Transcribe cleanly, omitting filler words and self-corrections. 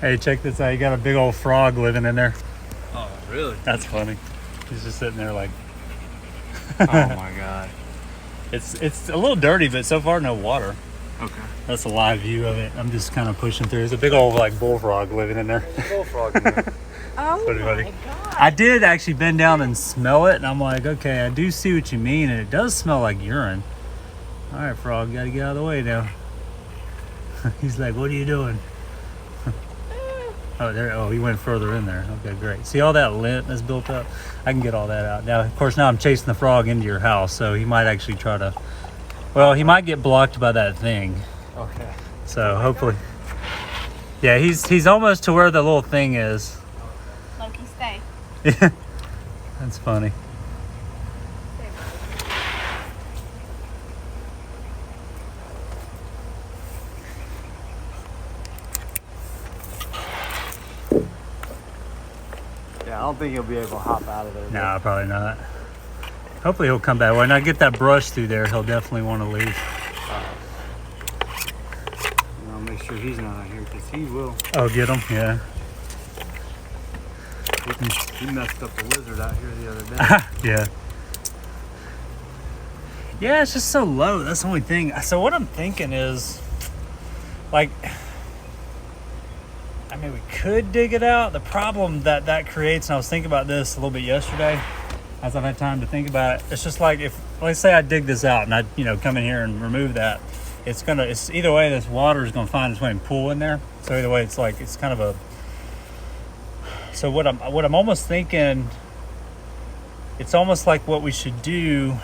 Hey, check this out. You got a big old frog living in there. Oh, really? That's funny. He's just sitting there like. Oh my god. It's a little dirty, but so far no water. Okay. That's a live view of it. I'm just kind of pushing through. There's a big old like bullfrog living in there. Bullfrog in there. Oh Pretty my funny. god. I did actually bend down and smell it, and I'm like, okay, I do see what you mean, and it does smell like urine. All right, frog, gotta get out of the way now. He's like, what are you doing? Oh, there. Oh, he went further in there. Okay, great. See all that lint that's built up? I can get all that out. Now, of course, now I'm chasing the frog into your house, so he might actually try to. Well, he might get blocked by that thing. Okay. So hopefully, yeah, he's almost to where the little thing is. Loki, stay. That's funny. Yeah, I don't think he'll be able to hop out of there. No, probably not. Hopefully he'll come back. When I get that brush through there, he'll definitely want to leave. I'll make sure he's not out here because he will. Oh, get him? Yeah. He messed up the lizard out here the other day. Yeah. Yeah, it's just so low. That's the only thing. So what I'm thinking is, like, I mean, we could dig it out. The problem that creates, and I was thinking about this a little bit yesterday, as I've had time to think about it. It's just like if, let's say I dig this out and I, come in here and remove that, it's either way, this water is gonna find its way and pool in there. So either way, it's like, it's kind of a, so what I'm almost thinking, it's almost like what we should do